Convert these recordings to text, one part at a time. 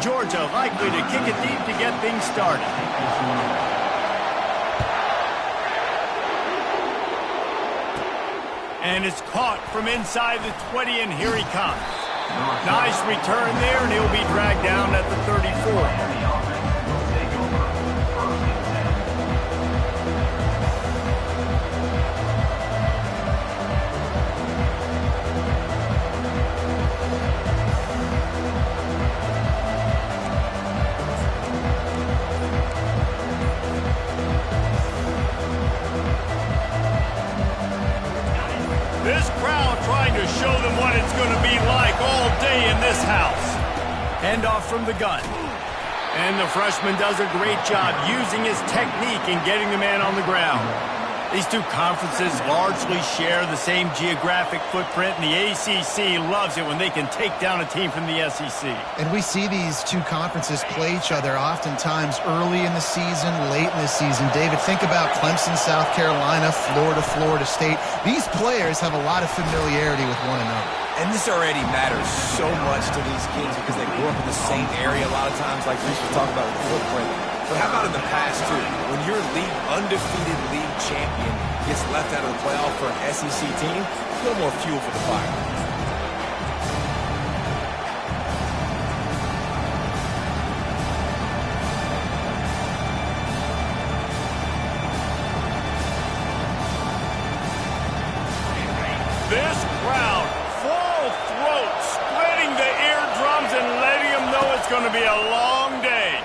Georgia likely to kick it deep to get things started. And it's caught from inside the 20, and here he comes. Nice return there, and he'll be dragged down at the 34. This crowd trying to show them what it's going to be like all day in this house. Handoff from the gun. And the freshman does a great job using his technique and getting the man on the ground. These two conferences largely share the same geographic footprint, and the ACC loves it when they can take down a team from the SEC. And we see these two conferences play each other oftentimes early in the season, late in the season. David, think about Clemson, South Carolina, Florida, Florida State. These players have a lot of familiarity with one another. And this already matters so much to these kids because they grew up in the same area a lot of times, like Reese was talking about with the footprint. But how about in the past, too? When your undefeated league champion gets left out of the playoff for an SEC team, a little more fuel for the fire. This crowd, full throat, splitting the eardrums and letting them know it's going to be a long day.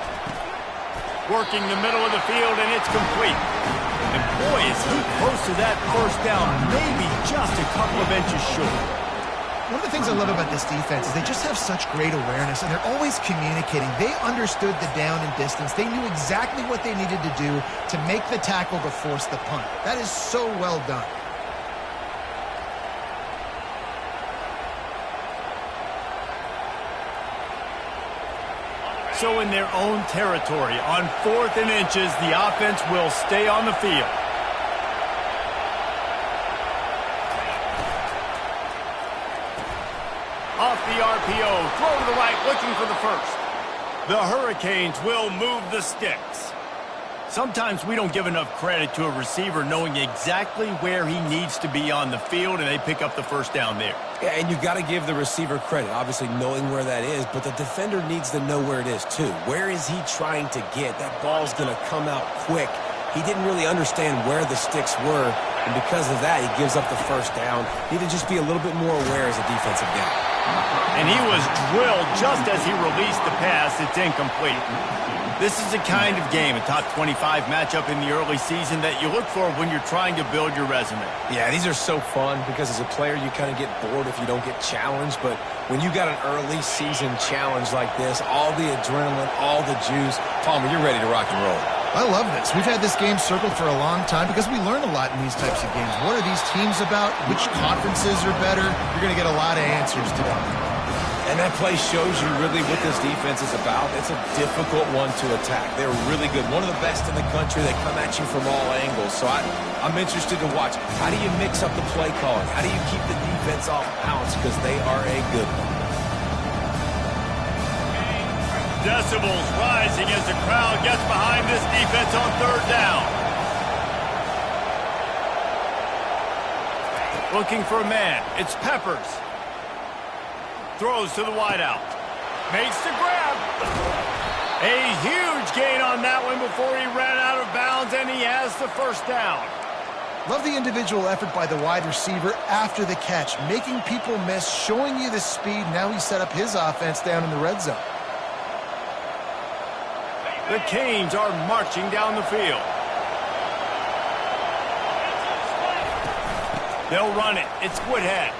Working the middle of the field, and it's complete. And boy, is he close to that first down, maybe just a couple of inches short. One of the things I love about this defense is they just have such great awareness, and they're always communicating. They understood the down and distance. They knew exactly what they needed to do to make the tackle to force the punt. That is so well done. So in their own territory, on 4th and inches, the offense will stay on the field. Off the RPO, throw to the right, looking for the first. The Hurricanes will move the sticks. Sometimes we don't give enough credit to a receiver knowing exactly where he needs to be on the field, and they pick up the first down there. Yeah, and you've got to give the receiver credit, obviously knowing where that is, but the defender needs to know where it is too. Where is he trying to get? That ball's going to come out quick. He didn't really understand where the sticks were, and because of that, he gives up the first down. Need to just be a little bit more aware as a defensive guy. And he was drilled just as he released the pass. It's incomplete. This is the kind of game, a top 25 matchup in the early season, that you look for when you're trying to build your resume. Yeah, these are so fun because as a player, you kind of get bored if you don't get challenged. But when you got an early season challenge like this, all the adrenaline, all the juice, Palmer, you're ready to rock and roll. I love this. We've had this game circled for a long time because we learn a lot in these types of games. What are these teams about? Which conferences are better? You're going to get a lot of answers today. And that play shows you really what this defense is about. It's a difficult one to attack. They're really good. One of the best in the country. They come at you from all angles. So I'm interested to watch. How do you mix up the play calling? How do you keep the defense off balance? Because they are a good one. Decibels rising as the crowd gets behind this defense on 3rd down. Looking for a man. It's Peppers. Throws to the wideout. Makes the grab. A huge gain on that one before he ran out of bounds, and he has the first down. Love the individual effort by the wide receiver after the catch, making people miss, showing you the speed. Now he set up his offense down in the red zone. The Canes are marching down the field. They'll run it. It's Woodhead.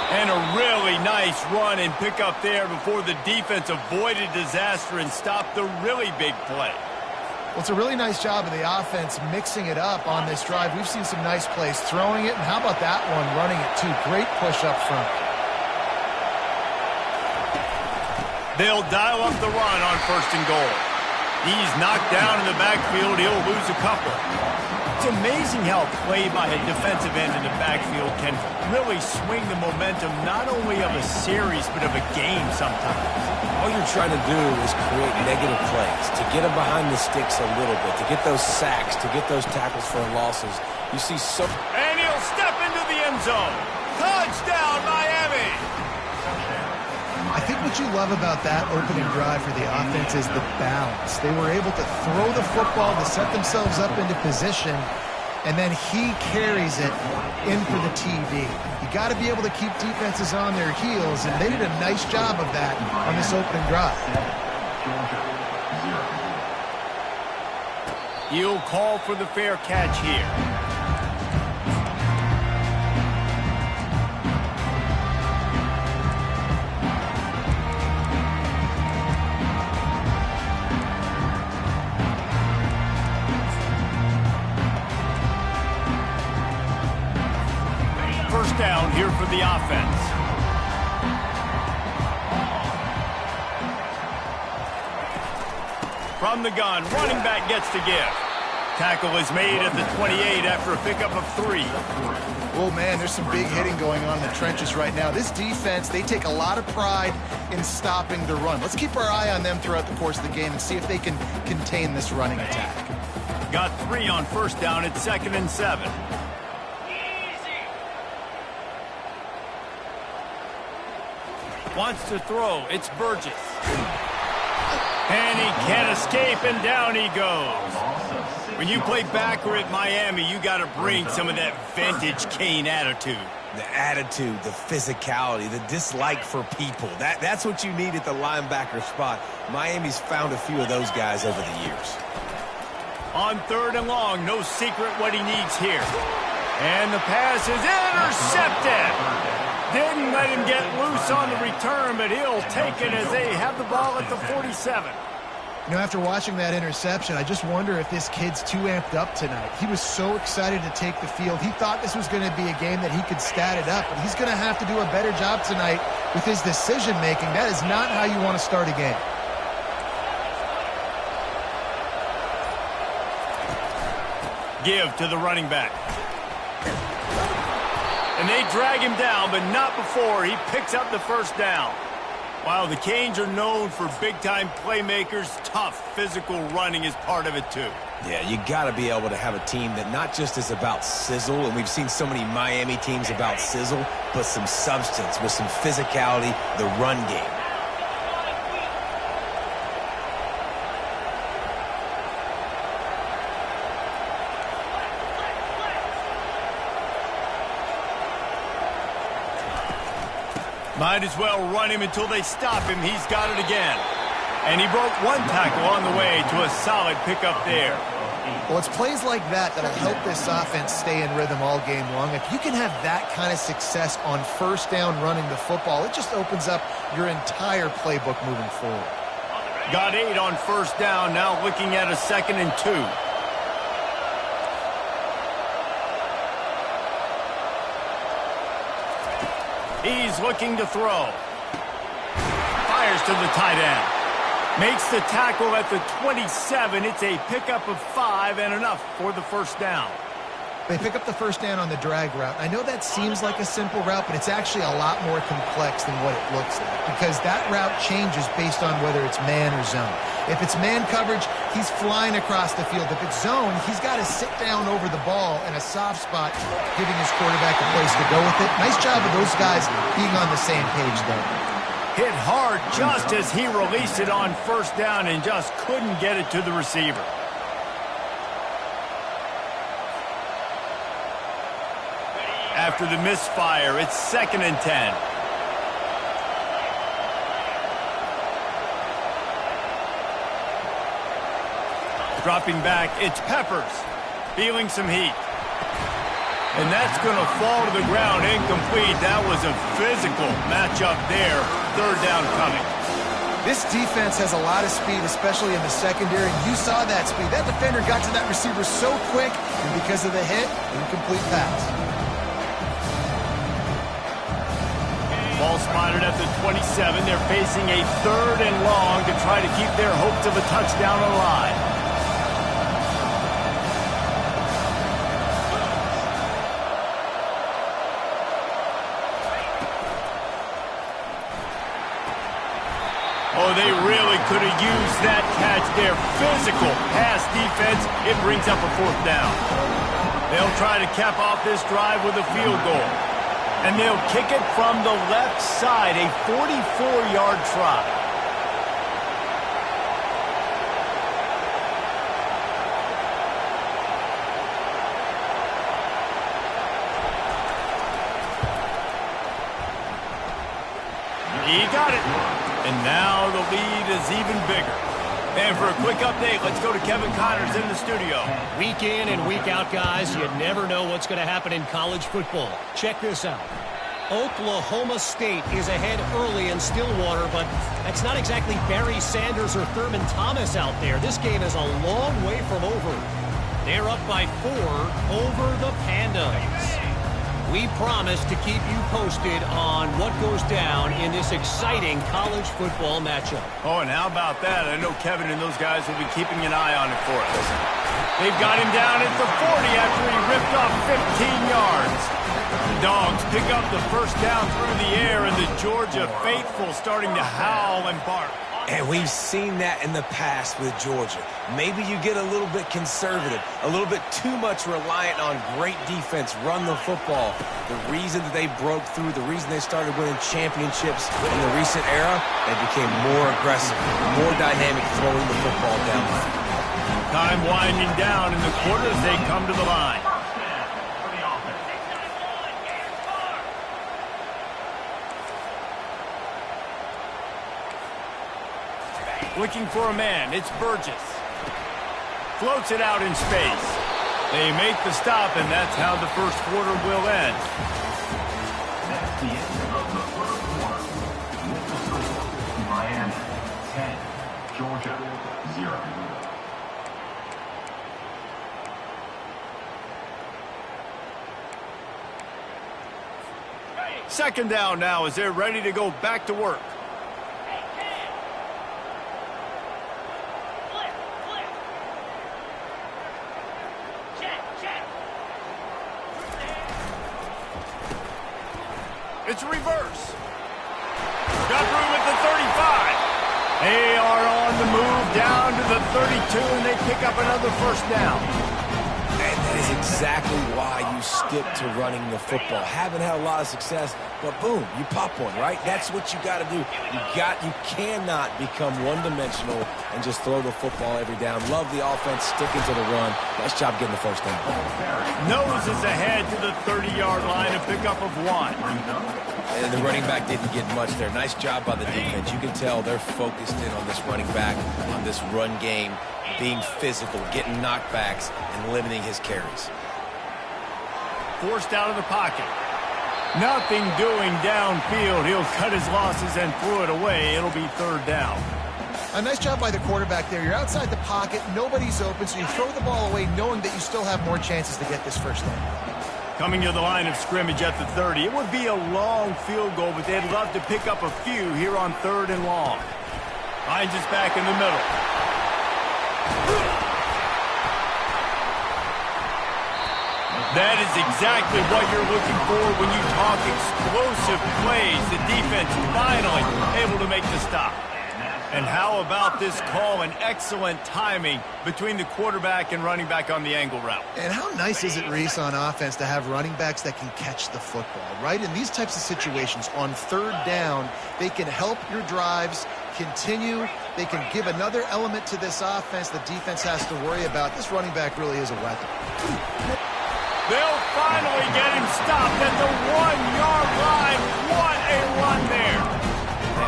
And a really nice run and pick up there before the defense avoided disaster and stopped the really big play. Well, it's a really nice job of the offense mixing it up on this drive. We've seen some nice plays throwing it, and how about that one running it too? Great push up front. They'll dial up the run on 1st and goal. He's knocked down in the backfield. He'll lose a couple. It's amazing how play by a defensive end in the backfield can really swing the momentum not only of a series but of a game sometimes. All you're trying to do is create negative plays, to get them behind the sticks a little bit, to get those sacks, to get those tackles for losses. You see so... And he'll step into the end zone. Touchdown, Miami! I think what you love about that opening drive for the offense is the balance. They were able to throw the football to set themselves up into position, and then he carries it in for the TD. You got to be able to keep defenses on their heels, and they did a nice job of that on this opening drive. He'll call for the fair catch here. First down here for the offense. From the gun, running back gets to give. Tackle is made at the 28 after a pickup of 3. Oh, man, there's some big hitting going on in the trenches right now. This defense, they take a lot of pride in stopping the run. Let's keep our eye on them throughout the course of the game and see if they can contain this running attack. Got 3 on first down at 2nd and 7. Wants to throw. It's Burgess. And he can't escape, and down he goes. When you play backer at Miami, you got to bring some of that vintage Kane attitude. The attitude, the physicality, the dislike for people. That's what you need at the linebacker spot. Miami's found a few of those guys over the years. On 3rd and long, no secret what he needs here. And the pass is intercepted. Didn't let him get loose on the return, but he'll take it as they have the ball at the 47. You know, after watching that interception, I just wonder if this kid's too amped up tonight. He was so excited to take the field. He thought this was going to be a game that he could stat it up, but he's going to have to do a better job tonight with his decision-making. That is not how you want to start a game. Give to the running back. And they drag him down, but not before he picks up the first down. While the Canes are known for big-time playmakers, tough physical running is part of it too. Yeah, you got to be able to have a team that not just is about sizzle, and we've seen so many Miami teams about sizzle, but some substance with some physicality, the run game. Might as well run him until they stop him. He's got it again. And he broke 1 tackle on the way to a solid pickup there. Well, it's plays like that that'll help this offense stay in rhythm all game long. If you can have that kind of success on first down running the football, it just opens up your entire playbook moving forward. Got 8 on first down, now looking at a 2nd and 2. He's looking to throw. Fires to the tight end. Makes the tackle at the 27. It's a pickup of 5 and enough for the first down. They pick up the first down on the drag route. I know that seems like a simple route, but it's actually a lot more complex than what it looks like because that route changes based on whether it's man or zone. If it's man coverage, he's flying across the field. If it's zone, he's got to sit down over the ball in a soft spot, giving his quarterback a place to go with it. Nice job of those guys being on the same page there. Hit hard just as he released it on first down and just couldn't get it to the receiver. After the misfire, it's 2nd and 10. Dropping back, it's Peppers. Feeling some heat. And that's going to fall to the ground incomplete. That was a physical matchup there. 3rd down coming. This defense has a lot of speed, especially in the secondary. You saw that speed. That defender got to that receiver so quick, and because of the hit, incomplete pass. Ball spotted at the 27. They're facing a 3rd and long to try to keep their hopes of a touchdown alive. they really could have used that catch there. Physical pass defense. It brings up a 4th down. They'll try to cap off this drive with a field goal. And they'll kick it from the left side, a 44-yard try. He got it. And now the lead is even bigger. And for a quick update, let's go to Kevin Connors in the studio. Week in and week out, guys, you never know what's going to happen in college football. Check this out. Oklahoma State is ahead early in Stillwater, but that's not exactly Barry Sanders or Thurman Thomas out there. This game is a long way from over. They're up by 4 over the Pandas. We promise to keep you posted on what goes down in this exciting college football matchup. Oh, and how about that? I know Kevin and those guys will be keeping an eye on it for us. They've got him down at the 40 after he ripped off 15 yards. The Dogs pick up the 1st down through the air, and the Georgia faithful starting to howl and bark. And we've seen that in the past with Georgia. Maybe you get a little bit conservative, a little bit too much reliant on great defense, run the football. The reason that they broke through, the reason they started winning championships in the recent era, they became more aggressive, more dynamic throwing the football down the field. Time winding down in the quarter as they come to the line. Looking for a man, it's Burgess. Floats it out in space. They make the stop, and that's how the 1st quarter will end. That's the end of the 1st quarter. Miami 10, Georgia 0. Second down now as they're ready to go back to work. It's a reverse. Got room at the 35. They are on the move down to the 32, and they pick up another 1st down. And that is exactly why you stick to running the football. Haven't had a lot of success, but boom, you pop one, right? That's what you got to do. You cannot become one-dimensional and just throw the football every down. Love the offense, sticking to the run. Nice job getting the 1st down. Noses ahead to the 30-yard line, a pickup of 1. And the running back didn't get much there. Nice job by the defense. You can tell they're focused in on this running back, on this run game, being physical, getting knockbacks, and limiting his carries. Forced out of the pocket. Nothing doing downfield. He'll cut his losses and throw it away. It'll be 3rd down. A nice job by the quarterback there. You're outside the pocket. Nobody's open, so you throw the ball away knowing that you still have more chances to get this 1st down. Coming to the line of scrimmage at the 30. It would be a long field goal, but they'd love to pick up a few here on 3rd and long. Hines is back in the middle. That is exactly what you're looking for when you talk explosive plays. The defense finally able to make the stop. And how about this call and excellent timing between the quarterback and running back on the angle route. And how nice is it, Reese, on offense to have running backs that can catch the football, right? In these types of situations, on 3rd down, they can help your drives continue. They can give another element to this offense the defense has to worry about. This running back really is a weapon. They'll finally get him stopped at the 1-yard line. What a run there.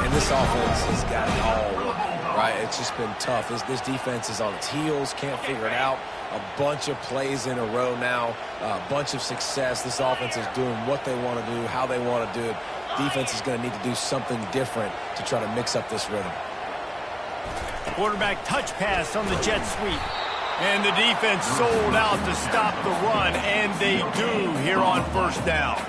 And this offense has got it all, right? It's just been tough. This defense is on its heels, can't figure it out. A bunch of plays in a row now, a bunch of success. This offense is doing what they want to do, how they want to do it. Defense is going to need to do something different to try to mix up this rhythm. Quarterback touch pass on the jet sweep. And the defense sold out to stop the run, and they do here on 1st down.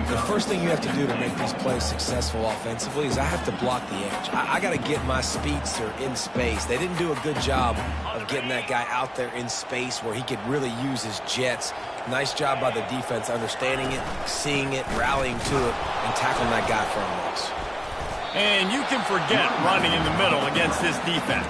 The first thing you have to do to make these plays successful offensively is I have to block the edge. I got to get my speedster in space. They didn't do a good job of getting that guy out there in space where he could really use his jets. Nice job by the defense understanding it, seeing it, rallying to it, and tackling that guy for a loss. And you can forget running in the middle against this defense.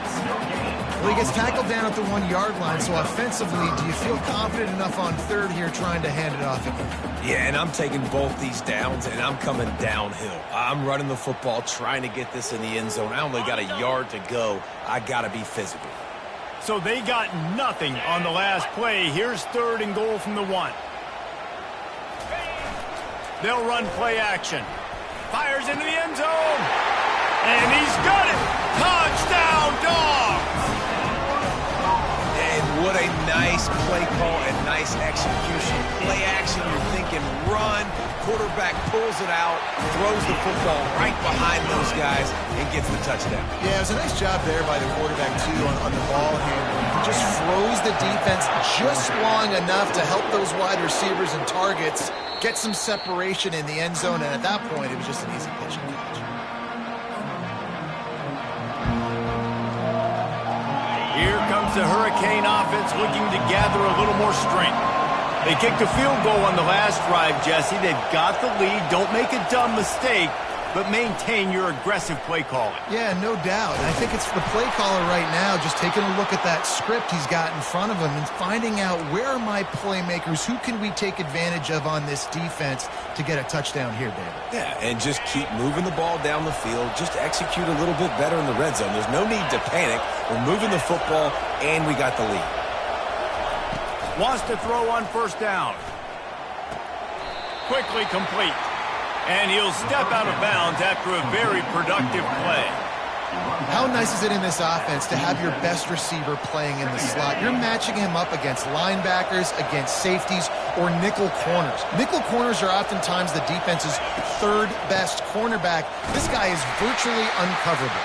Well, he gets tackled down at the 1-yard line, so offensively, do you feel confident enough on third here trying to hand it off again? Yeah, and I'm taking both these downs, and I'm coming downhill. I'm running the football, trying to get this in the end zone. I only got a yard to go. I got to be physical. So they got nothing on the last play. Here's 3rd and goal from the 1. They'll run play action. Fires into the end zone. And he's got it. Touchdown, Dogs! And what a nice play call and nice execution. Play action, you're thinking run. Quarterback pulls it out, throws the football right behind those guys, and gets the touchdown. Yeah, it was a nice job there by the quarterback, too, on the ball handling. He just froze the defense just long enough to help those wide receivers and targets get some separation in the end zone, and at that point, it was just an easy pitch and catch. Here comes the Hurricane offense looking to gather a little more strength. They kicked a field goal on the last drive, Jesse. They've got the lead. Don't make a dumb mistake, but maintain your aggressive play calling. Yeah, no doubt. And I think it's the play caller right now just taking a look at that script he's got in front of him and finding out where are my playmakers, who can we take advantage of on this defense to get a touchdown here, David. Yeah, and just keep moving the ball down the field. Just execute a little bit better in the red zone. There's no need to panic. We're moving the football, and we got the lead. Wants to throw on 1st down. Quickly complete. And he'll step out of bounds after a very productive play. How nice is it in this offense to have your best receiver playing in the slot? You're matching him up against linebackers, against safeties, or nickel corners. Nickel corners are oftentimes the defense's 3rd best cornerback. This guy is virtually uncoverable.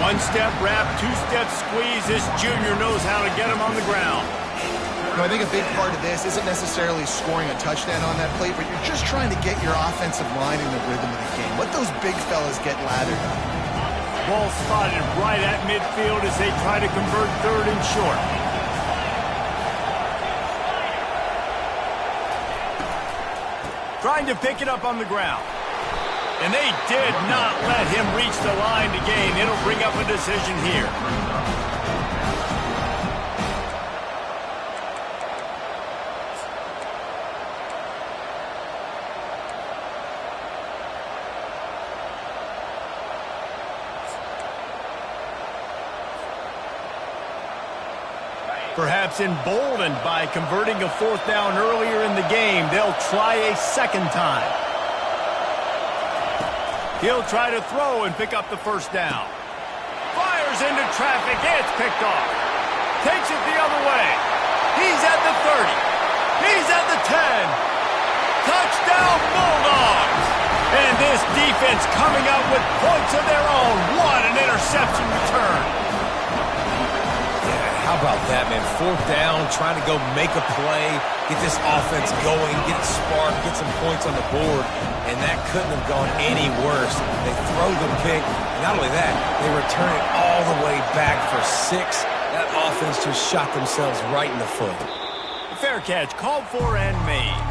1-step wrap, 2-step squeeze. This junior knows how to get him on the ground. I think a big part of this isn't necessarily scoring a touchdown on that play, but you're just trying to get your offensive line in the rhythm of the game. Let those big fellas get lathered up. Ball spotted right at midfield as they try to convert 3rd and short. Trying to pick it up on the ground. And they did not let him reach the line to gain. It'll bring up a decision here. Perhaps emboldened by converting a 4th down earlier in the game, they'll try a 2nd time. He'll try to throw and pick up the 1st down. Fires into traffic. It's picked off. Takes it the other way. He's at the 30. He's at the 10. Touchdown, Bulldogs! And this defense coming up with points of their own. What an interception return. How about that, man? 4th down, trying to go make a play, get this offense going, get it sparked, get some points on the board, and that couldn't have gone any worse. They throw the pick. Not only that, they return it all the way back for 6. That offense just shot themselves right in the foot. Fair catch, called for and made.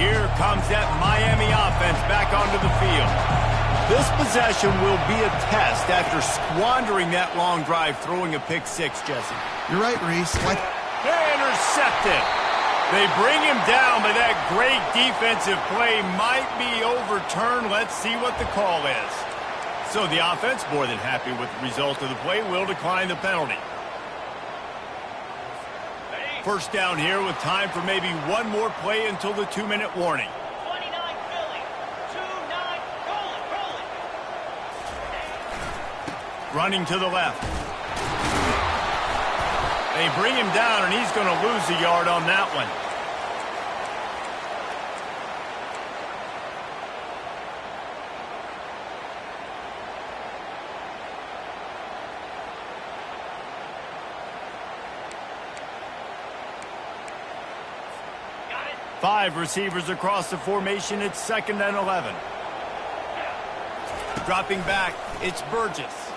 Here comes that Miami offense back onto the field. This possession will be a test after squandering that long drive, throwing a pick-6, Jesse. You're right, Reese. Intercepted. They bring him down, but that great defensive play might be overturned. Let's see what the call is. So the offense, more than happy with the result of the play, will decline the penalty. 1st down here with time for maybe one more play until the 2-minute warning. 29 Philly. 2-9 rolling. Running to the left. They bring him down, and he's going to lose a yard on that one. Five receivers across the formation. It's 2nd and 11. Dropping back, it's Burgess.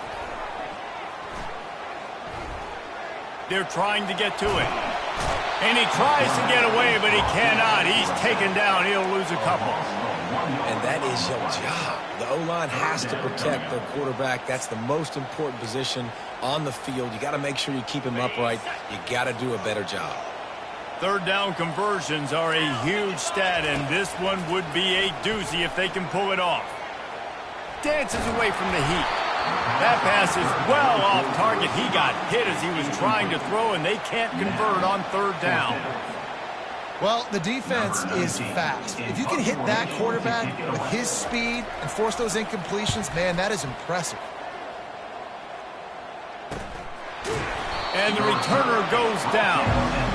They're trying to get to it. And he tries to get away, but he cannot. He's taken down. He'll lose a couple. And that is your job. The O-line has to protect their quarterback. That's the most important position on the field. You got to make sure you keep him upright. You got to do a better job. Third down conversions are a huge stat, and this one would be a doozy if they can pull it off. Dances away from the heat. That pass is well off target. He got hit as he was trying to throw, and they can't convert on third down. Well, the defense is fast. If you can hit that quarterback with his speed and force those incompletions, man, that is impressive. And the returner goes down.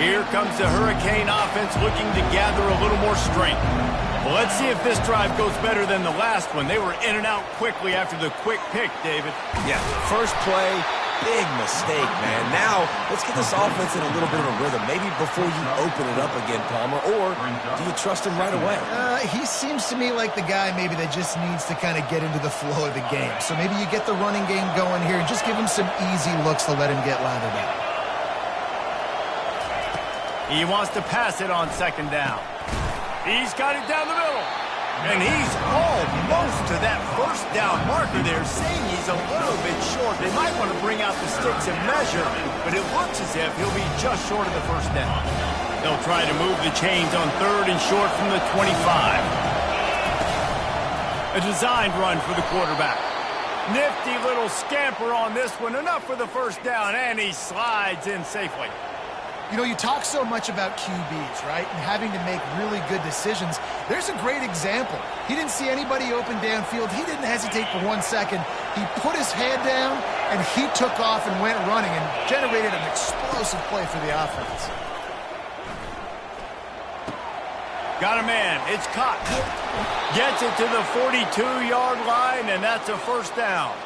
Here comes the Hurricane offense looking to gather a little more strength. Well, let's see if this drive goes better than the last one. They were in and out quickly after the quick pick, David. Yeah, first play, big mistake, man. Now, let's get this offense in a little bit of a rhythm. Maybe before you open it up again, Palmer, or do you trust him right away? He seems to me like the guy maybe that just needs to kind of get into the flow of the game. So maybe you get the running game going here and just give him some easy looks to let him get lathered up. He wants to pass it on second down. He's got it down the middle. And he's almost to that first down marker there, saying he's a little bit short. They might want to bring out the sticks and measure, but it looks as if he'll be just short of the first down. They'll try to move the chains on third and short from the 25. A designed run for the quarterback. Nifty little scamper on this one. Enough for the first down, and he slides in safely. You know, you talk so much about QBs, right, and having to make really good decisions. There's a great example. He didn't see anybody open downfield. He didn't hesitate for 1 second. He put his head down, and he took off and went running and generated an explosive play for the offense. Got a man. It's caught. Gets it to the 42-yard line, and that's a first down.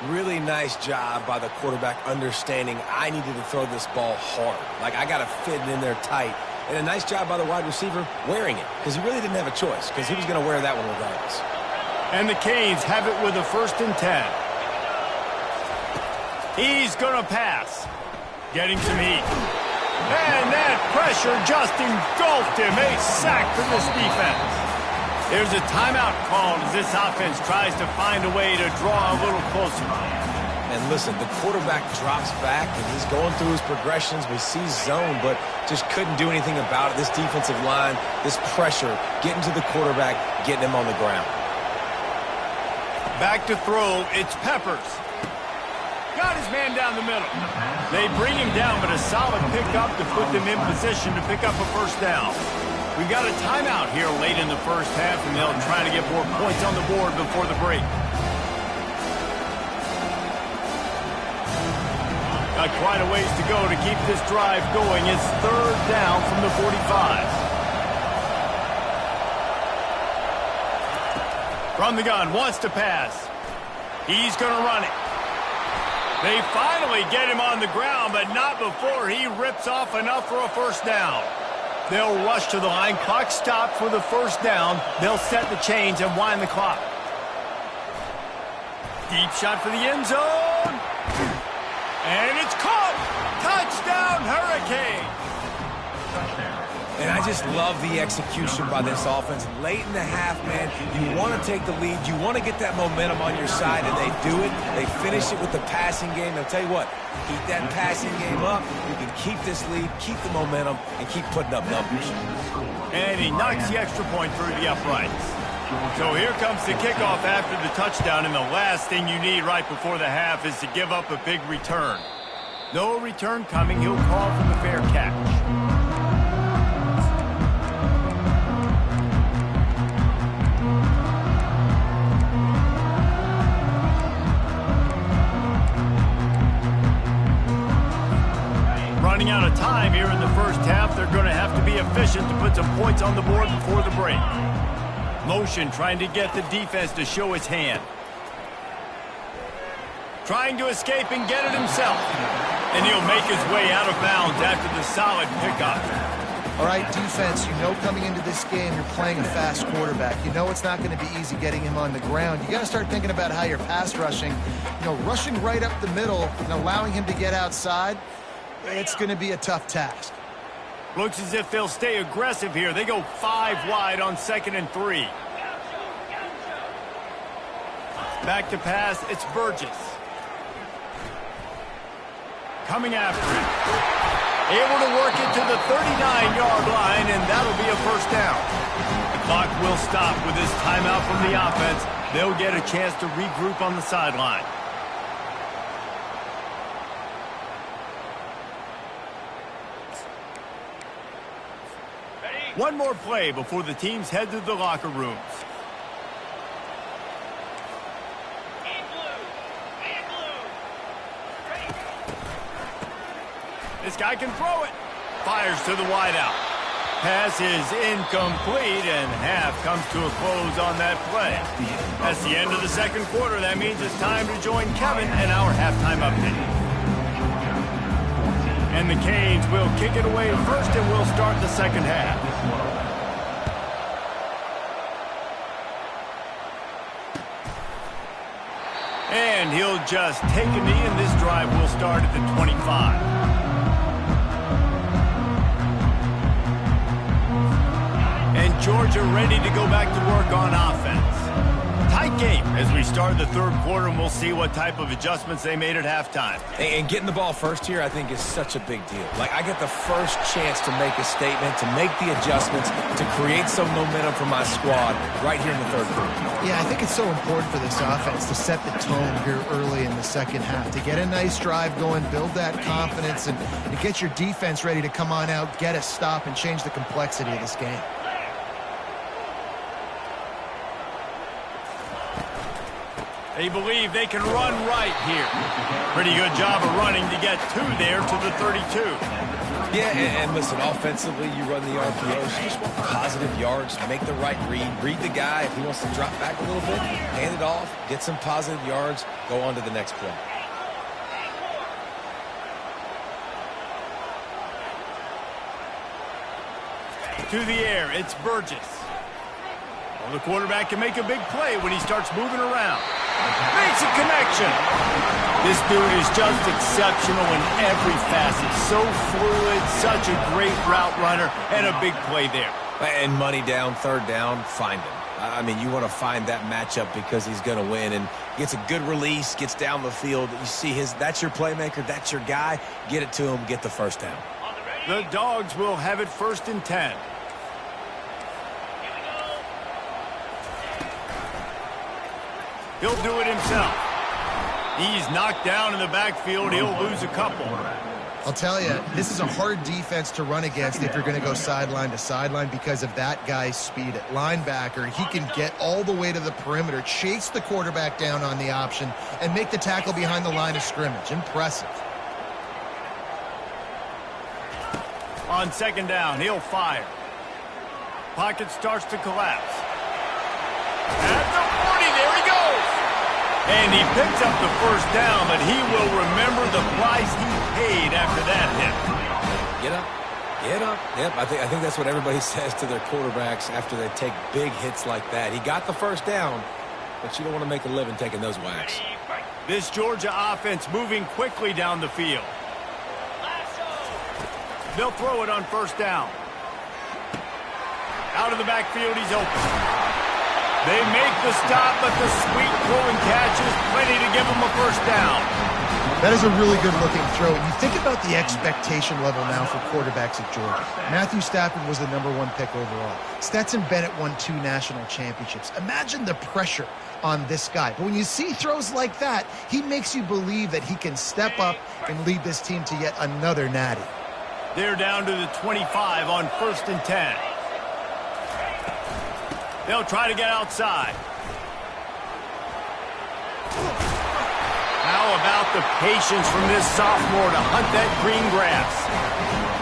Really nice job by the quarterback understanding I needed to throw this ball hard. Like, I got to fit it in there tight. And a nice job by the wide receiver wearing it, because he really didn't have a choice, because he was going to wear that one regardless. And the Canes have it with a 1st and 10. He's going to pass. Getting some heat. And that pressure just engulfed him. A sack for this defense. There's a timeout called as this offense tries to find a way to draw a little closer. And listen, the quarterback drops back, and he's going through his progressions. We see zone, but just couldn't do anything about it. This defensive line, this pressure, getting to the quarterback, getting him on the ground. Back to throw, it's Peppers. Got his man down the middle. They bring him down, but a solid pickup to put them in position to pick up a first down. We've got a timeout here late in the first half, and they'll try to get more points on the board before the break. Got quite a ways to go to keep this drive going. It's third down from the 45. From the gun, wants to pass. He's going to run it. They finally get him on the ground, but not before he rips off enough for a first down. They'll rush to the line. Clock stopped for the first down. They'll set the chains and wind the clock. Deep shot for the end zone. And it's caught. Touchdown, Hurricane. And I just love the execution by this offense. Late in the half, man, you want to take the lead. You want to get that momentum on your side, and they do it. They finish it with the passing game. I'll tell you what, keep that passing game up. You can keep this lead, keep the momentum, and keep putting up numbers. And he knocks the extra point through the uprights. So here comes the kickoff after the touchdown, and the last thing you need right before the half is to give up a big return. No return coming. He'll call for the fair catch. Running out of time here in the first half. They're going to have to be efficient to put some points on the board before the break. Motion trying to get the defense to show its hand. Trying to escape and get it himself. And he'll make his way out of bounds after the solid pickup. All right, defense, you know coming into this game you're playing a fast quarterback. You know it's not going to be easy getting him on the ground. You got to start thinking about how you're pass rushing. Rushing right up the middle and allowing him to get outside, it's going to be a tough task. Looks as if they'll stay aggressive here. They go 5 wide on 2nd and 3. Back to pass, it's Burgess. Coming after it. Able to work it to the 39-yard line, and that'll be a first down. The clock will stop with this timeout from the offense. They'll get a chance to regroup on the sideline. One more play before the teams head to the locker rooms. This guy can throw it. Fires to the wideout. Pass is incomplete, and half comes to a close on that play. That's the end of the second quarter. That means it's time to join Kevin and our halftime update. And the Canes will kick it away first, and we'll start the second half. And he'll just take a knee, and this drive will start at the 25. And Georgia ready to go back to work on offense. Tight game as we start the third quarter, and we'll see what type of adjustments they made at halftime. And getting the ball first here, I think, is such a big deal. Like, I get the first chance to make a statement, to make the adjustments, to create some momentum for my squad right here in the third quarter. Yeah, I think it's so important for this offense to set the tone here early in the second half, to get a nice drive going, build that confidence, and get your defense ready to come on out, get a stop, and change the complexity of this game. They believe they can run right here. Pretty good job of running to get 2 there to the 32. Yeah, and listen, offensively, you run the RPOs. You just want positive yards, make the right read the guy. If he wants to drop back a little bit, hand it off, get some positive yards, go on to the next play. To the air, it's Burgess. Well, the quarterback can make a big play when he starts moving around. Makes a connection. This dude is just exceptional in every facet. So fluid, such a great route runner, and a big play there. And money down, third down, find him. I mean, you want to find that matchup because he's going to win, and gets a good release, gets down the field. You see that's your playmaker, that's your guy. Get it to him, get the first down. The Dogs will have it 1st and 10. He'll do it himself. He's knocked down in the backfield. He'll lose a couple. I'll tell you, this is a hard defense to run against if you're going to go sideline to sideline because of that guy's speed. At linebacker, he can get all the way to the perimeter, chase the quarterback down on the option, and make the tackle behind the line of scrimmage. Impressive. On 2nd down, he'll fire. Pocket starts to collapse. At the 40, there he goes. And he picks up the first down, but he will remember the price he paid after that hit. Get up. Get up. Yep, I think that's what everybody says to their quarterbacks after they take big hits like that. He got the first down, but you don't want to make a living taking those whacks. This Georgia offense moving quickly down the field. They'll throw it on 1st down. Out of the backfield, he's open. They make the stop, but the sweet throwing catch is plenty to give them a first down. That is a really good-looking throw. You think about the expectation level now for quarterbacks at Georgia. Matthew Stafford was the #1 pick overall. Stetson Bennett won 2 national championships. Imagine the pressure on this guy. But when you see throws like that, he makes you believe that he can step up and lead this team to yet another natty. They're down to the 25 on 1st and 10. They'll try to get outside. How about the patience from this sophomore to hunt that green grass?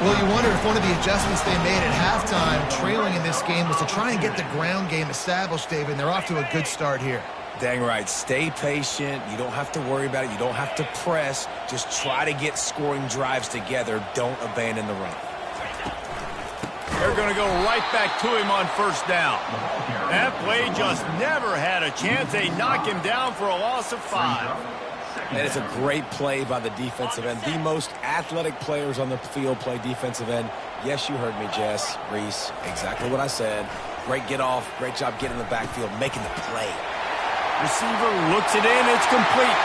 Well, you wonder if one of the adjustments they made at halftime, trailing in this game, was to try and get the ground game established, David, and they're off to a good start here. Dang right. Stay patient. You don't have to worry about it. You don't have to press. Just try to get scoring drives together. Don't abandon the run. They're going to go right back to him on first down. That play just never had a chance. They knock him down for a loss of 5. And it's a great play by the defensive end. The most athletic players on the field play defensive end. Yes, you heard me, Jess, Reese. Exactly what I said. Great get off. Great job getting in the backfield, making the play. Receiver looks it in. It's complete.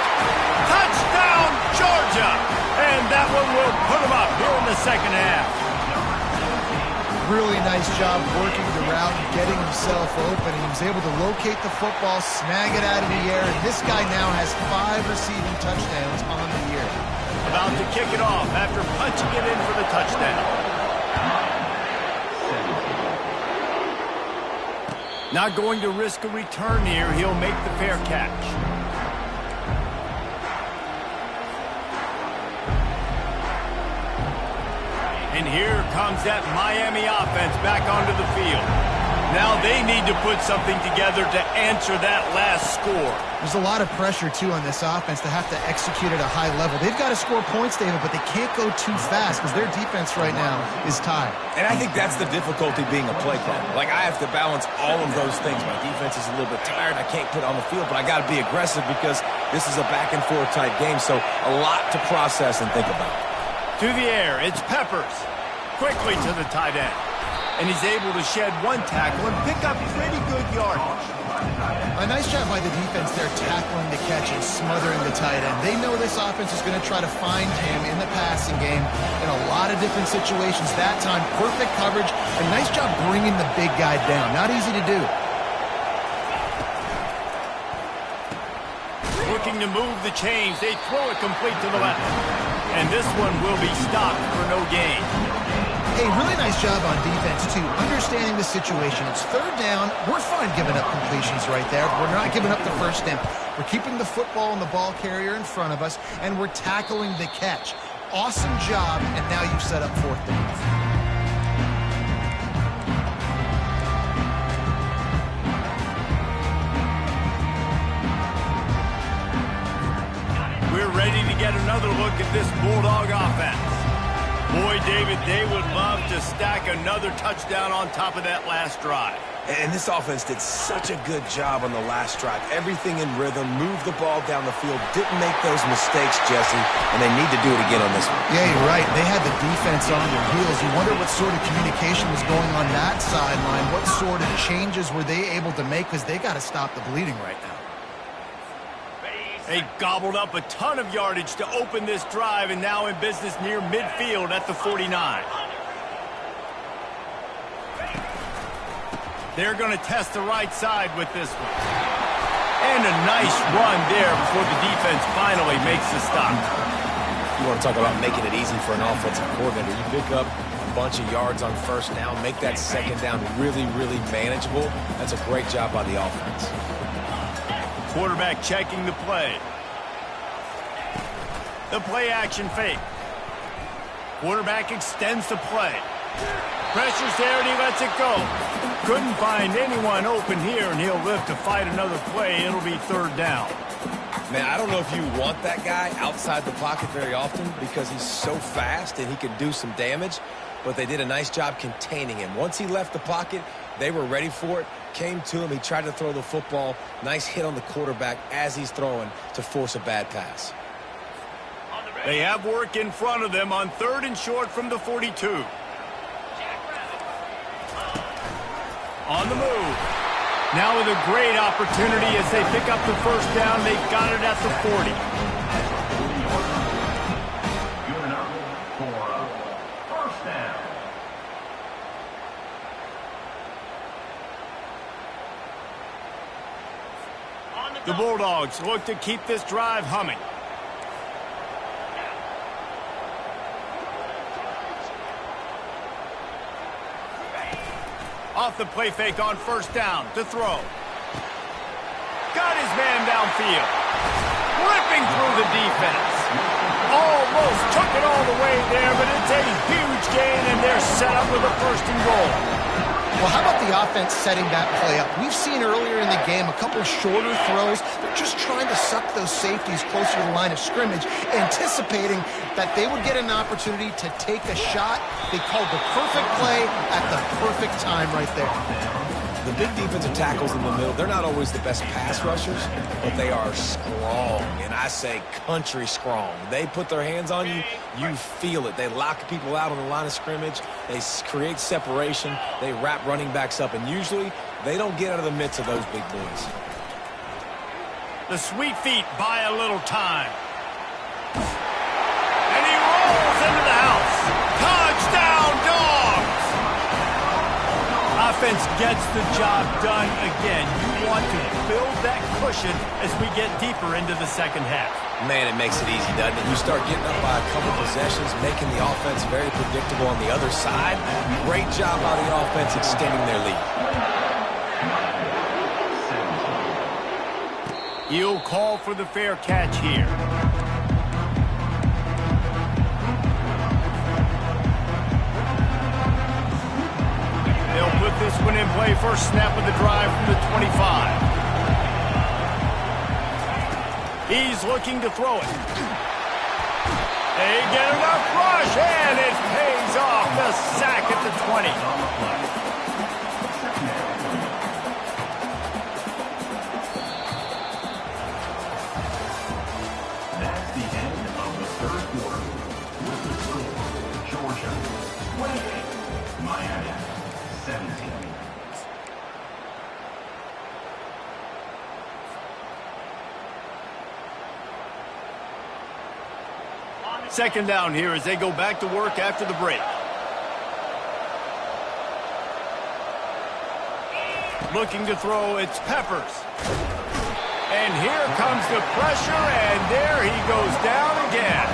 Touchdown, Georgia! And that one will put them up here in the second half. Really nice job working the route and getting himself open. And he was able to locate the football, snag it out of the air, and this guy now has 5 receiving touchdowns on the year. About to kick it off after punching it in for the touchdown. Not going to risk a return here. He'll make the fair catch. And here comes that Miami offense back onto the field. Now they need to put something together to answer that last score. There's a lot of pressure, too, on this offense to have to execute at a high level. They've got to score points, David, but they can't go too fast because their defense right now is tired. And I think that's the difficulty being a play caller. Like, I have to balance all of those things. My defense is a little bit tired. I can't put it on the field, but I got to be aggressive because this is a back-and-forth type game, so a lot to process and think about. To the air, it's Peppers. Quickly to the tight end. And he's able to shed 1 tackle and pick up pretty good yardage. A nice job by the defense there tackling the catch and smothering the tight end. They know this offense is going to try to find him in the passing game in a lot of different situations. That time, perfect coverage, and nice job bringing the big guy down. Not easy to do. Looking to move the chains. They throw it complete to the left. And this one will be stopped for no gain. Hey, really nice job on defense, too, understanding the situation. It's 3rd down. We're fine giving up completions right there. We're not giving up the first down. We're keeping the football and the ball carrier in front of us, and we're tackling the catch. Awesome job, and now you've set up 4th down. We're ready to get another look at this Bulldog offense. Boy, David, they would love to stack another touchdown on top of that last drive. And this offense did such a good job on the last drive. Everything in rhythm, moved the ball down the field, didn't make those mistakes, Jesse, and they need to do it again on this one. Yeah, you're right. They had the defense on their heels. You wonder what sort of communication was going on that sideline. What sort of changes were they able to make because they got to stop the bleeding right now. They gobbled up a ton of yardage to open this drive and now in business near midfield at the 49. They're going to test the right side with this one. And a nice run there before the defense finally makes the stop. You want to talk about making it easy for an offensive coordinator. You pick up a bunch of yards on first down, make that second down really, really manageable. That's a great job by the offense. Quarterback checking the play. The play action fake. Quarterback extends the play. Pressure's there and he lets it go. Couldn't find anyone open here and he'll live to fight another play. It'll be 3rd down. Man, I don't know if you want that guy outside the pocket very often because he's so fast and he can do some damage, but they did a nice job containing him. Once he left the pocket, they were ready for it, came to him, he tried to throw the football. Nice hit on the quarterback as he's throwing to force a bad pass. They have work in front of them on 3rd and short from the 42. On the move. Now with a great opportunity as they pick up the first down. They've got it at the 40. Good enough for first down. The Bulldogs look to keep this drive humming. Off the play fake on first down to throw. Got his man downfield. Ripping through the defense. Almost took it all the way there, but it's a huge gain, and they're set up with a 1st and goal. Well, how about the offense setting that play up? We've seen earlier in the game a couple shorter throws. They're just trying to suck those safeties closer to the line of scrimmage, anticipating that they would get an opportunity to take a shot. They called the perfect play at the perfect time right there. The big defensive tackles in the middle, they're not always the best pass rushers, but they are strong, and I say country strong. They put their hands on you, you feel it. They lock people out on the line of scrimmage. They create separation. They wrap running backs up, and usually they don't get out of the midst of those big boys. The sweet feet buy a little time. And he rolls into the house. Touchdown, Dogs! Offense gets the job done again. You want to build that cushion as we get deeper into the second half. Man, it makes it easy, doesn't it? You start getting up by a couple possessions, making the offense very predictable on the other side. Great job by the offense extending their lead. He'll call for the fair catch here. They'll put this one in play. First snap of the drive from the 25. He's looking to throw it. They get enough rush, and it pays off. The sack at the 20. That's the end of the third quarter. With the score, Georgia 28, Miami 17. Second down here as they go back to work after the break. Looking to throw, it's Peppers. And here comes the pressure, and there he goes down again.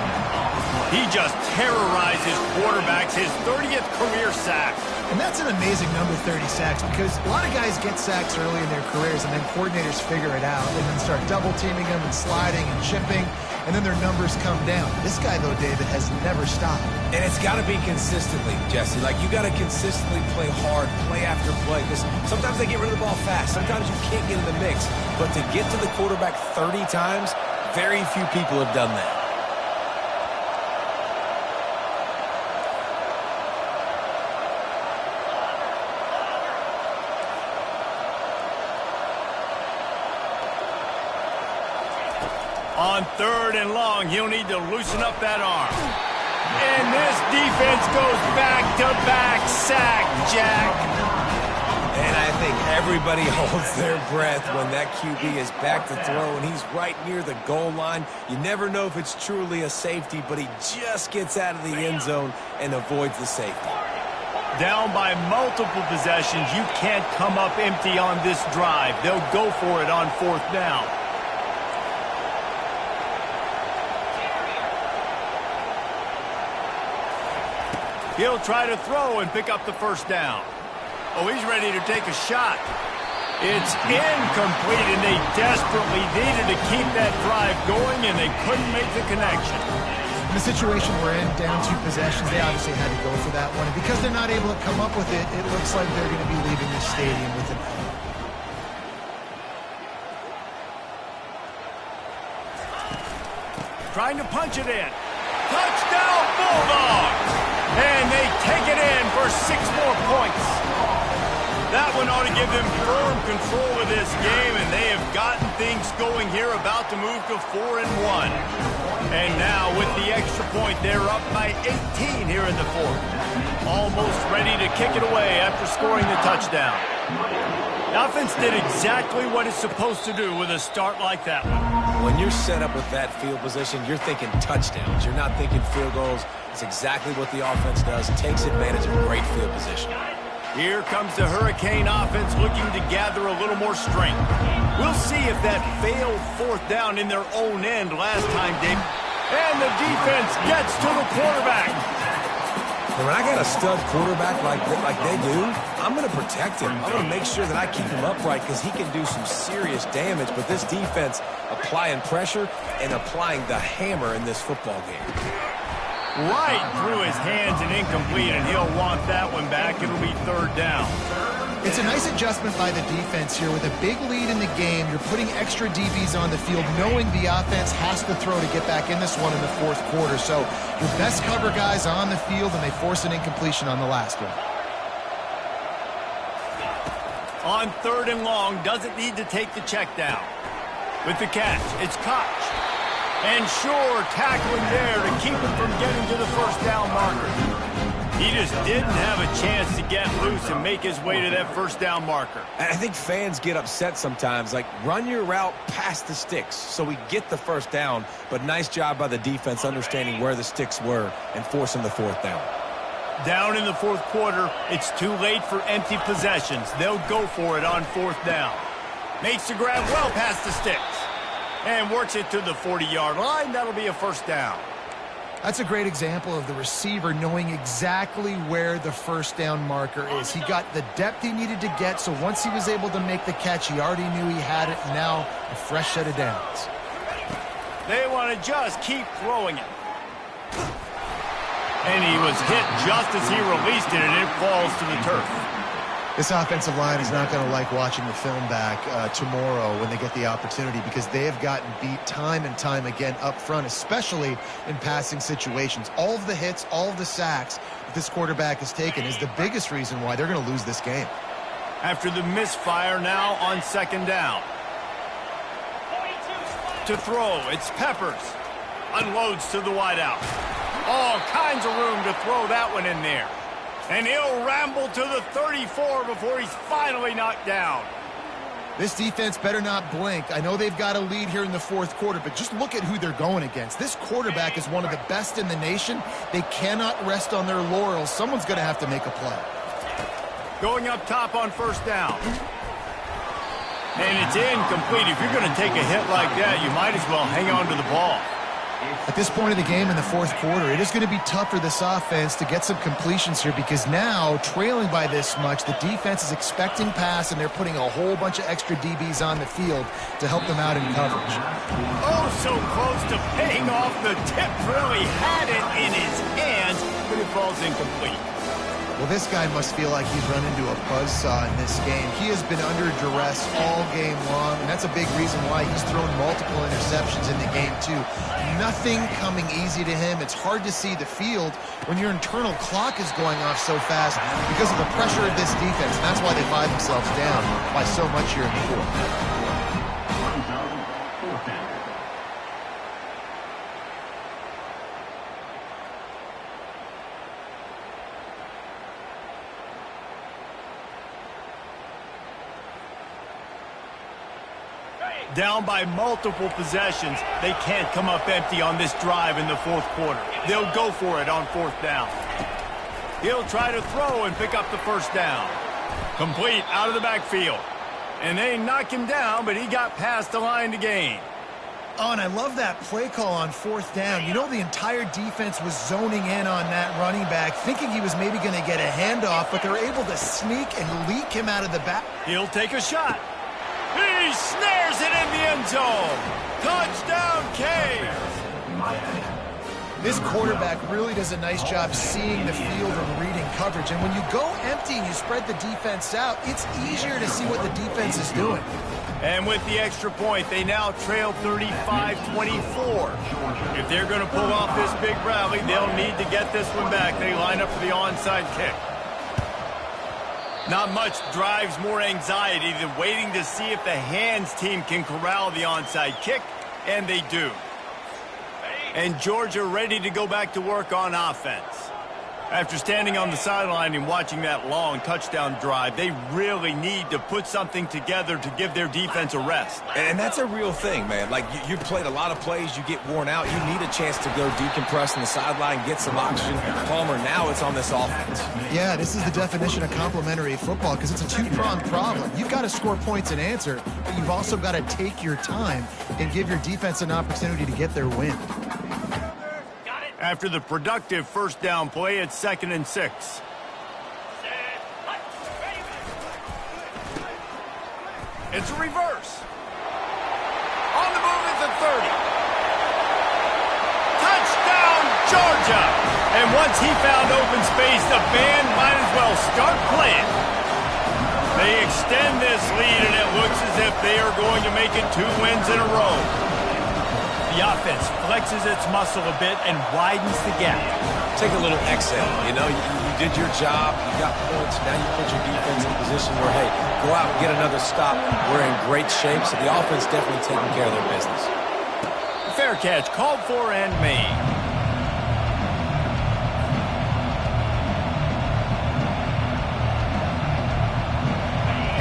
He just terrorizes quarterbacks, his 30th career sack. And that's an amazing number, 30 sacks, because a lot of guys get sacks early in their careers, and then coordinators figure it out and then start double-teaming them and sliding and chipping, and then their numbers come down. This guy, though, David, has never stopped. And it's got to be consistently, Jesse. Like, you got to consistently play hard, play after play, because sometimes they get rid of the ball fast. Sometimes you can't get in the mix. But to get to the quarterback 30 times, very few people have done that. On third and long, he'll need to loosen up that arm. And this defense goes back-to-back sack, Jack. And I think everybody holds their breath when that QB is back to throw and he's right near the goal line. You never know if it's truly a safety, but he just gets out of the end zone and avoids the safety. Down by multiple possessions, you can't come up empty on this drive. They'll go for it on fourth down. He'll try to throw and pick up the first down. Oh, he's ready to take a shot. It's incomplete, and they desperately needed to keep that drive going, and they couldn't make the connection. In the situation we're in, down 2 possessions, they obviously had to go for that one. And because they're not able to come up with it, it looks like they're going to be leaving the stadium with it. Trying to punch it in. Touchdown, Bulldogs! And they take it in for 6 more points. That one ought to give them firm control of this game, and they have gotten things going here, about to move to 4-1. And now, with the extra point, they're up by 18 here in the fourth. Almost ready to kick it away after scoring the touchdown. The offense did exactly what it's supposed to do with a start like that one. When you're set up with that field position, you're thinking touchdowns. You're not thinking field goals. It's exactly what the offense does. Takes advantage of great field position. Here comes the Hurricane offense looking to gather a little more strength. We'll see if that failed fourth down in their own end last time, Dave. And the defense gets to the quarterback. And when I got a stud quarterback like they do, I'm going to protect him. I'm going to make sure that I keep him upright because he can do some serious damage. But this defense applying pressure and applying the hammer in this football game. Right through his hands and incomplete, and he'll want that one back. It'll be third down. It's a nice adjustment by the defense here. With a big lead in the game, you're putting extra DBs on the field, knowing the offense has to throw to get back in this one in the fourth quarter. So your best cover guys on the field, and they force an incompletion on the last one. On 3rd and long, doesn't need to take the check down. With the catch, it's Koch. And sure, tackling there to keep him from getting to the first down marker. He just didn't have a chance to get loose and make his way to that first down marker. I think fans get upset sometimes, like run your route past the sticks so we get the first down, but nice job by the defense understanding where the sticks were and forcing the 4th down. Down in the 4th quarter, it's too late for empty possessions. They'll go for it on 4th down. Makes the grab well past the sticks. And works it to the 40-yard line. That'll be a first down. That's a great example of the receiver knowing exactly where the first down marker is. He got the depth he needed to get, so once he was able to make the catch, he already knew he had it. Now, a fresh set of downs. They want to just keep throwing it. And he was hit just as he released it, and it falls to the turf. This offensive line is not going to like watching the film back tomorrow when they get the opportunity, because they have gotten beat time and time again up front, especially in passing situations. All of the hits, all of the sacks that this quarterback has taken is the biggest reason why they're going to lose this game. After the misfire, now on 2nd down. To throw, it's Peppers. Unloads to the wideout. All kinds of room to throw that one in there. And he'll ramble to the 34 before he's finally knocked down. This defense better not blink. I know they've got a lead here in the 4th quarter, but just look at who they're going against. This quarterback is one of the best in the nation. They cannot rest on their laurels. Someone's going to have to make a play. Going up top on 1st down. And it's incomplete. If you're going to take a hit like that, you might as well hang on to the ball. At this point of the game in the 4th quarter, it is going to be tough for this offense to get some completions here, because now, trailing by this much, the defense is expecting pass, and they're putting a whole bunch of extra DBs on the field to help them out in coverage. Oh, so close to paying off. The tip really had it in his hands, but it falls incomplete. Well, this guy must feel like he's run into a buzzsaw in this game. He has been under duress all game long, and that's a big reason why he's thrown multiple interceptions in the game, too. Nothing coming easy to him. It's hard to see the field when your internal clock is going off so fast because of the pressure of this defense, and that's why they find themselves down by so much here in the 4th. Down by multiple possessions, they can't come up empty on this drive in the 4th quarter. They'll go for it on 4th down. He'll try to throw and pick up the first down. Complete out of the backfield. And they knock him down, but he got past the line to gain. Oh, and I love that play call on 4th down. You know, the entire defense was zoning in on that running back, thinking he was maybe going to get a handoff, but they're able to sneak and leak him out of the back. He'll take a shot. He snares it in the end zone. Touchdown, Caves. This quarterback really does a nice job seeing the field and reading coverage. And when you go empty and you spread the defense out, it's easier to see what the defense is doing. And with the extra point, they now trail 35-24. If they're going to pull off this big rally, they'll need to get this one back. They line up for the onside kick. Not much drives more anxiety than waiting to see if the hands team can corral the onside kick, and they do. And Georgia ready to go back to work on offense. After standing on the sideline and watching that long touchdown drive, they really need to put something together to give their defense a rest. And that's a real thing, man. Like, you played a lot of plays, you get worn out, you need a chance to go decompress on the sideline, get some oxygen. Palmer, now it's on this offense. Yeah, this is the definition of complementary football, because it's a two-pronged problem. You've got to score points and answer, but you've also got to take your time and give your defense an opportunity to get their win. After the productive first down play, it's 2nd and 6. It's a reverse. On the move at the 30. Touchdown, Georgia! And once he found open space, the band might as well start playing. They extend this lead, and it looks as if they are going to make it 2 wins in a row. The offense flexes its muscle a bit and widens the gap. Take a little exhale. You know, you did your job. You got points. Now you put your defense in a position where, hey, go out and get another stop. We're in great shape, so the offense definitely taking care of their business. Fair catch called for and made.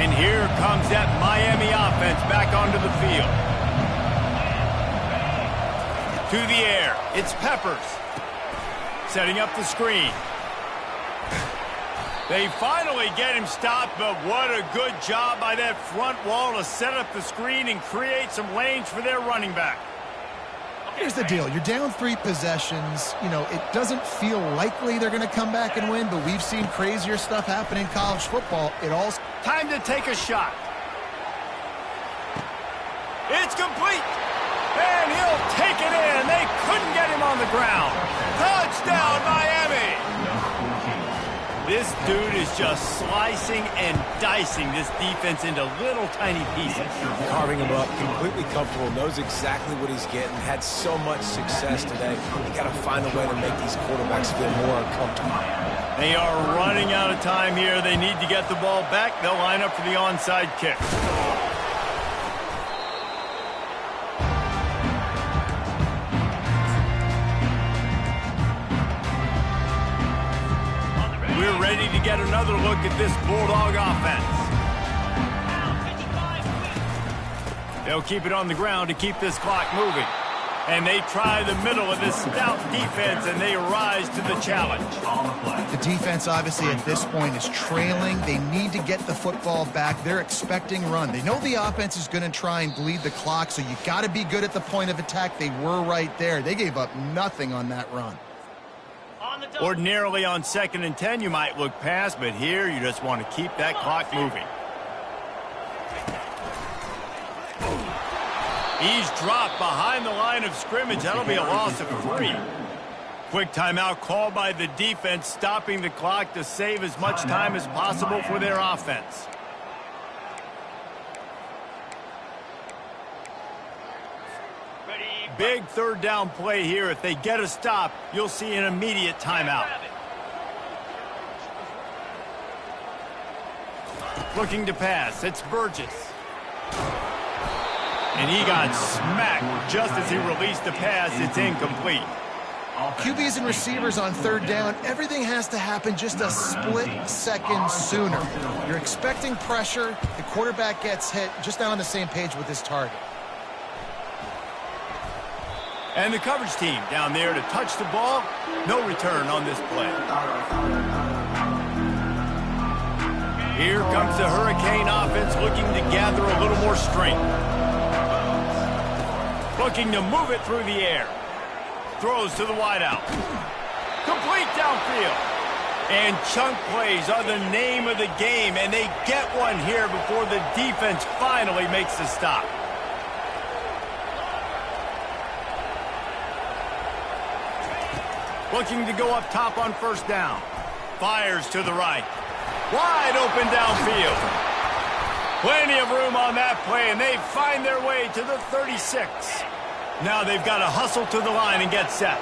And here comes that Miami offense back onto the field. To the air, it's Peppers. Setting up the screen. They finally get him stopped, but what a good job by that front wall to set up the screen and create some lanes for their running back. Here's the deal. You're down 3 possessions. You know, it doesn't feel likely they're going to come back and win, but we've seen crazier stuff happen in college football. Time to take a shot. It's complete. And he'll take it in. They couldn't get him on the ground. Touchdown, Miami. This dude is just slicing and dicing this defense into little tiny pieces. Carving him up, completely comfortable, knows exactly what he's getting, had so much success today. You got to find a way to make these quarterbacks feel more uncomfortable. They are running out of time here. They need to get the ball back. They'll line up for the onside kick. We're ready to get another look at this Bulldog offense. They'll keep it on the ground to keep this clock moving. And they try the middle of this stout defense, and they rise to the challenge. The defense, obviously, at this point is trailing. They need to get the football back. They're expecting run. They know the offense is going to try and bleed the clock, so you got to be good at the point of attack. They were right there. They gave up nothing on that run. Ordinarily on 2nd and 10, you might look past, but here you just want to keep that clock moving. He's dropped behind the line of scrimmage. That'll be a loss of 3. Quick timeout called by the defense, stopping the clock to save as much time as possible for their offense. Big 3rd down play here. If they get a stop, you'll see an immediate timeout. Looking to pass, it's Burgess. And he got smacked just as he released the pass. It's incomplete. QBs and receivers on 3rd down, everything has to happen just a split second sooner. You're expecting pressure. The quarterback gets hit, just not on the same page with his target. And the coverage team down there to touch the ball. No return on this play. Here comes the Hurricane offense looking to gather a little more strength. Looking to move it through the air. Throws to the wideout. Complete downfield. And chunk plays are the name of the game, and they get one here before the defense finally makes the stop. Looking to go up top on 1st down. Fires to the right. Wide open downfield. Plenty of room on that play, and they find their way to the 36. Now they've got to hustle to the line and get set.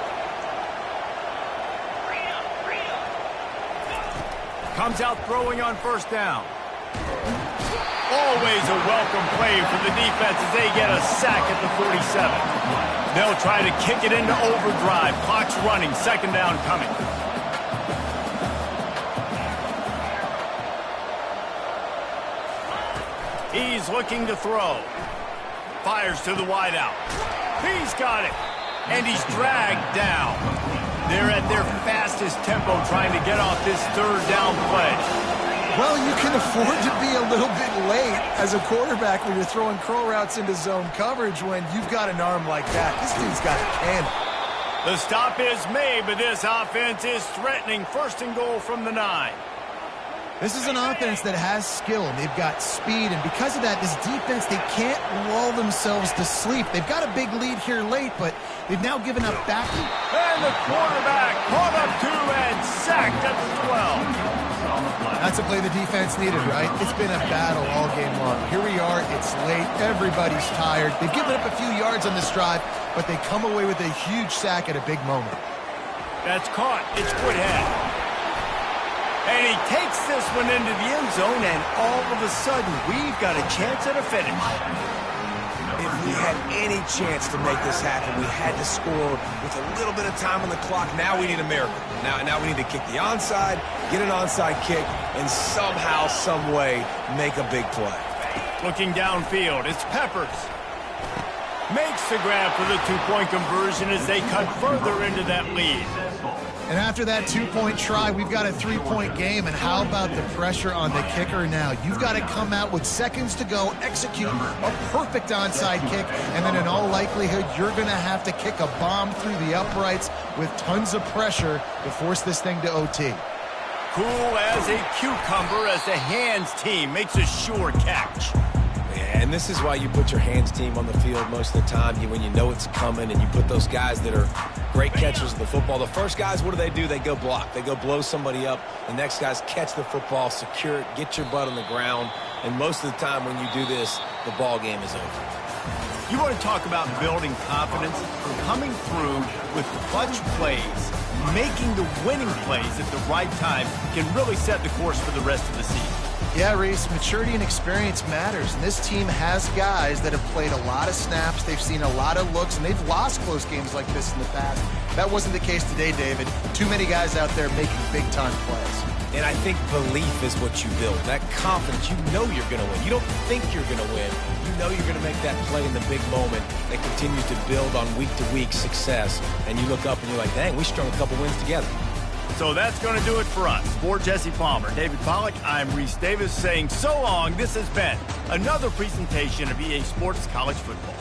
Comes out throwing on 1st down. Always a welcome play for the defense as they get a sack at the 47. They'll try to kick it into overdrive. Clock's running. 2nd down coming. He's looking to throw. Fires to the wideout. He's got it. And he's dragged down. They're at their fastest tempo trying to get off this 3rd down play. Well, you can afford to be a little bit late as a quarterback when you're throwing curl routes into zone coverage when you've got an arm like that. This dude's got a cannon. The stop is made, but this offense is threatening 1st and goal from the 9. This is an offense that has skill. They've got speed, and because of that, this defense, they can't lull themselves to sleep. They've got a big lead here late, but they've now given up back. And the quarterback caught up to and sacked at the 12. on the play. That's a play the defense needed, right? It's been a battle all game long. Here we are, it's late, everybody's tired. They've given up a few yards on this drive, but they come away with a huge sack at a big moment. That's caught. It's Woodhead. And he takes this one into the end zone, and all of a sudden, we've got a chance at a finish. If we had any chance to make this happen, we had to score with a little bit of time on the clock. Now we need a miracle. Now we need to kick the onside, get an onside kick, and somehow, some way, make a big play. Looking downfield, it's Peppers. Makes the grab for the two-point conversion as they cut further into that lead. And after that two-point try, we've got a three-point game. And how about the pressure on the kicker now? You've got to come out with seconds to go, execute a perfect onside kick, and then in all likelihood, you're going to have to kick a bomb through the uprights with tons of pressure to force this thing to OT. Cool as a cucumber as the hands team makes a sure catch. And this is why you put your hands team on the field most of the time, when you know it's coming, and you put those guys that are great catchers of the football. The first guys, what do? They go block. They go blow somebody up. The next guys catch the football, secure it, get your butt on the ground. And most of the time when you do this, the ball game is over. You want to talk about building confidence? Coming through with clutch plays, making the winning plays at the right time can really set the course for the rest of the season. Yeah, Reese, maturity and experience matters, and this team has guys that have played a lot of snaps, they've seen a lot of looks, and they've lost close games like this in the past. That wasn't the case today, David. Too many guys out there making big-time plays. And I think belief is what you build. That confidence, you know you're going to win. You don't think you're going to win. You know you're going to make that play in the big moment that continues to build on week-to-week success. And you look up and you're like, dang, we strung a couple wins together. So that's going to do it for us. For Jesse Palmer, David Pollack, I'm Reese Davis saying so long. This has been another presentation of EA Sports College Football.